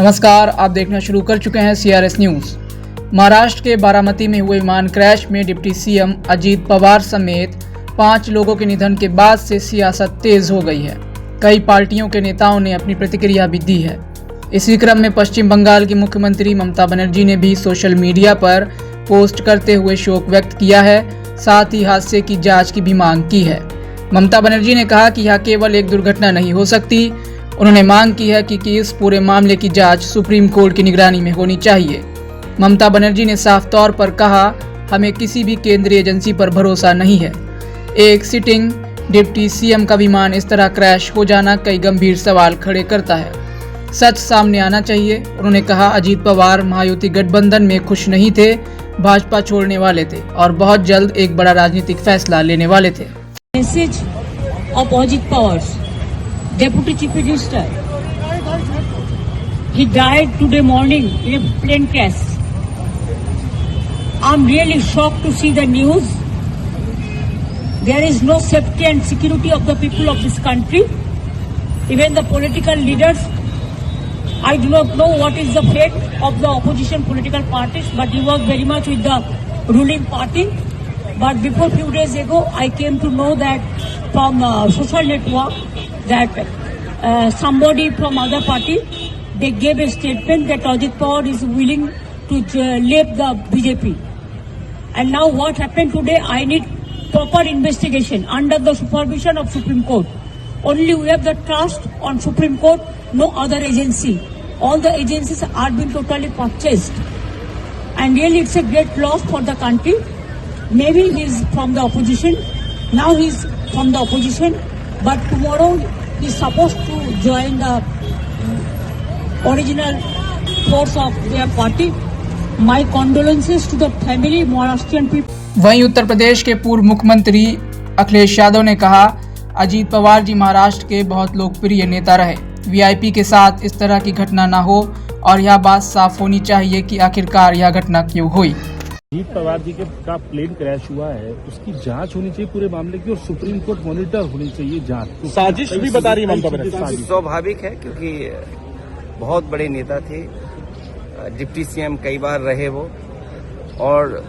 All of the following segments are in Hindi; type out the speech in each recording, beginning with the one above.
नमस्कार, आप देखना शुरू कर चुके हैं CRS न्यूज़। महाराष्ट्र के बारामती में हुए विमान क्रैश में डिप्टी सीएम अजीत पवार समेत 5 लोगों के निधन के बाद से सियासत तेज हो गई है। कई पार्टियों के नेताओं ने अपनी प्रतिक्रिया भी दी है। इसी क्रम में पश्चिम बंगाल की मुख्यमंत्री ममता बनर्जी ने भी सोशल मीडिया पर पोस्ट करते हुए शोक व्यक्त किया है। साथ ही हादसे की जाँच की भी मांग की है। ममता बनर्जी ने कहा कि यह केवल एक दुर्घटना नहीं हो सकती। उन्होंने मांग की है कि इस पूरे मामले की जांच सुप्रीम कोर्ट की निगरानी में होनी चाहिए। ममता बनर्जी ने साफ तौर पर कहा, हमें किसी भी केंद्रीय एजेंसी पर भरोसा नहीं है। एक सिटिंग डिप्टी सीएम का विमान इस तरह क्रैश हो जाना कई गंभीर सवाल खड़े करता है। सच सामने आना चाहिए। उन्होंने कहा, अजीत पवार महायुति गठबंधन में खुश नहीं थे, भाजपा छोड़ने वाले थे और बहुत जल्द एक बड़ा राजनीतिक फैसला लेने वाले थे। Message of Ajit Pawar, Deputy Chief Minister. He died today morning in a plane crash. I'm really shocked to see the news. There is no safety and security of the people of this country. Even the political leaders, I do not know what is the fate of the opposition political parties, but he was very much with the ruling party. But before few days ago, I came to know that from social network that somebody from other party, they gave a statement that Ajit Pawar is willing to leave the BJP. And now what happened today, I need proper investigation under the supervision of Supreme Court. Only we have the trust on Supreme Court, no other agency. All the agencies are being totally purchased. And really it's a great loss for the country. Maybe he's from the opposition. Now he's from the opposition. But tomorrow he's supposed to join the original force of their party. My condolences to the family, Maharashtrian people. वहीं उत्तर प्रदेश के पूर्व मुख्यमंत्री अखिलेश यादव ने कहा, अजीत पवार जी महाराष्ट्र के बहुत लोकप्रिय नेता रहे। वीआईपी के साथ इस तरह की घटना न हो और यह बात साफ होनी चाहिए कि आखिरकार यह घटना क्यों हुई। अजीत पवार जी का प्लेन क्रैश हुआ है, उसकी जांच होनी चाहिए पूरे मामले की और सुप्रीम कोर्ट मॉनिटर होनी चाहिए जांच। साजिश भी बता रही है ममता बनर्जी। स्वाभाविक है क्योंकि बहुत बड़े नेता थे, डिप्टी सीएम कई बार रहे वो, और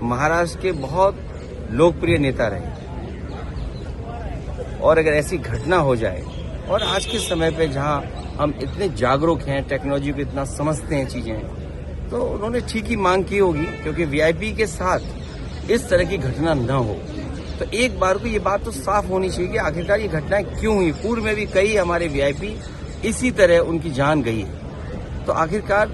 महाराष्ट्र के बहुत लोकप्रिय नेता रहे। और अगर ऐसी घटना हो जाए, और आज के समय पे जहां हम इतने जागरूक हैं, टेक्नोलॉजी को इतना समझते हैं चीजें, तो उन्होंने ठीक ही मांग की होगी क्योंकि वीआईपी के साथ इस तरह की घटना न हो। तो एक बार को ये बात तो साफ होनी चाहिए कि आखिरकार ये घटनाएं क्यों हुई। पूर्व में भी कई हमारे वीआईपी इसी तरह उनकी जान गई है। तो आखिरकार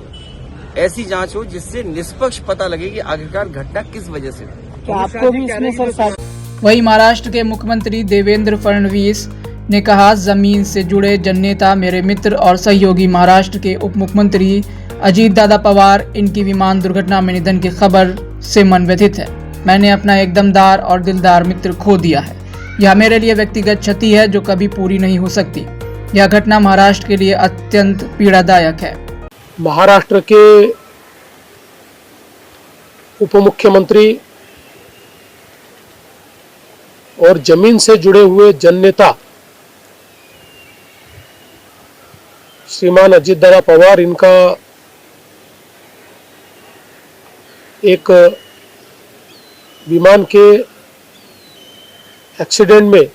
ऐसी जांच हो जिससे निष्पक्ष पता लगे कि आखिरकार घटना किस वजह से हुई। आपको भी इसमें सर। वहीं महाराष्ट्र के मुख्यमंत्री देवेंद्र फडणवीस ने कहा, जमीन से जुड़े जननेता मेरे मित्र और सहयोगी महाराष्ट्र के उप मुख्यमंत्री अजीत दादा पवार, इनकी विमान दुर्घटना में निधन की खबर से मन व्यथित है। मैंने अपना एक दमदार और दिलदार मित्र खो दिया है। यह मेरे लिए व्यक्तिगत क्षति है जो कभी पूरी नहीं हो सकती। यह घटना महाराष्ट्र के लिए अत्यंत पीड़ादायक है। महाराष्ट्र के उप मुख्यमंत्री और जमीन से जुड़े हुए जननेता श्रीमान अजीत दादा पवार, इनका एक विमान के एक्सीडेंट में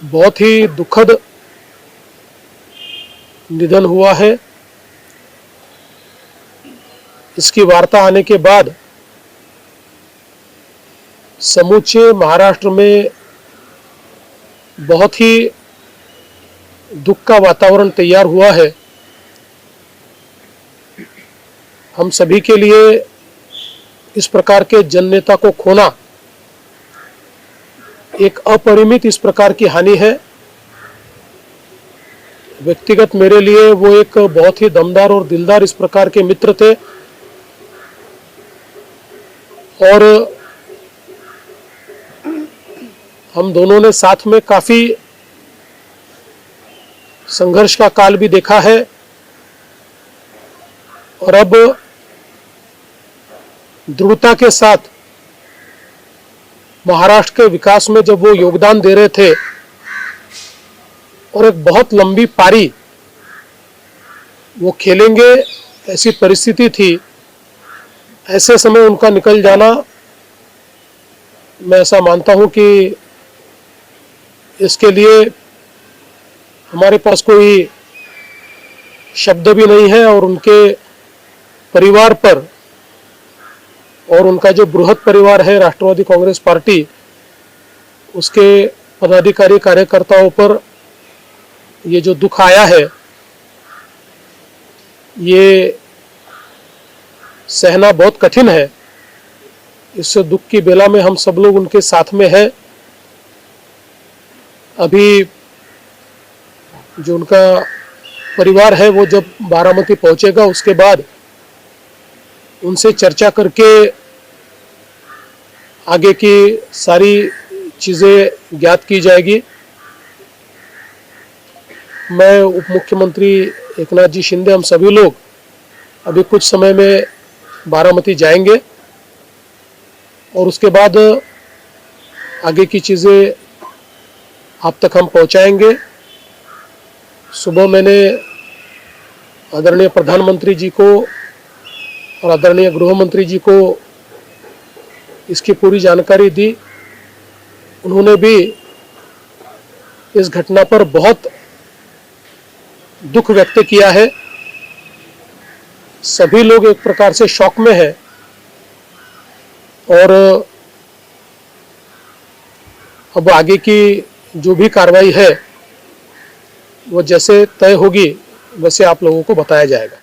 बहुत ही दुखद निधन हुआ है। इसकी वार्ता आने के बाद समूचे महाराष्ट्र में बहुत ही दुख का वातावरण तैयार हुआ है। हम सभी के लिए इस प्रकार के जननेता को खोना एक अपरिमित इस प्रकार की हानि है। व्यक्तिगत मेरे लिए वो एक बहुत ही दमदार और दिलदार इस प्रकार के मित्र थे और हम दोनों ने साथ में काफी संघर्ष का काल भी देखा है और अब दृढ़ता के साथ महाराष्ट्र के विकास में जब वो योगदान दे रहे थे और एक बहुत लंबी पारी वो खेलेंगे, ऐसी परिस्थिति थी। ऐसे समय उनका निकल जाना, मैं ऐसा मानता हूं कि इसके लिए हमारे पास कोई शब्द भी नहीं है, और उनके परिवार पर और उनका जो बृहद परिवार है राष्ट्रवादी कांग्रेस पार्टी, उसके पदाधिकारी कार्यकर्ताओं पर ये जो दुख आया है, ये सहना बहुत कठिन है। इस दुख की बेला में हम सब लोग उनके साथ में हैं। अभी जो उनका परिवार है वो जब बारामती पहुंचेगा, उसके बाद उनसे चर्चा करके आगे की सारी चीज़ें ज्ञात की जाएगी। मैं उप मुख्यमंत्री एकनाथ जी शिंदे, हम सभी लोग अभी कुछ समय में बारामती जाएंगे और उसके बाद आगे की चीज़ें आप तक हम पहुंचाएंगे। सुबह मैंने आदरणीय प्रधानमंत्री जी को और आदरणीय गृह मंत्री जी को इसकी पूरी जानकारी दी। उन्होंने भी इस घटना पर बहुत दुख व्यक्त किया है। सभी लोग एक प्रकार से शॉक में हैं और अब आगे की जो भी कार्रवाई है वो जैसे तय होगी वैसे आप लोगों को बताया जाएगा।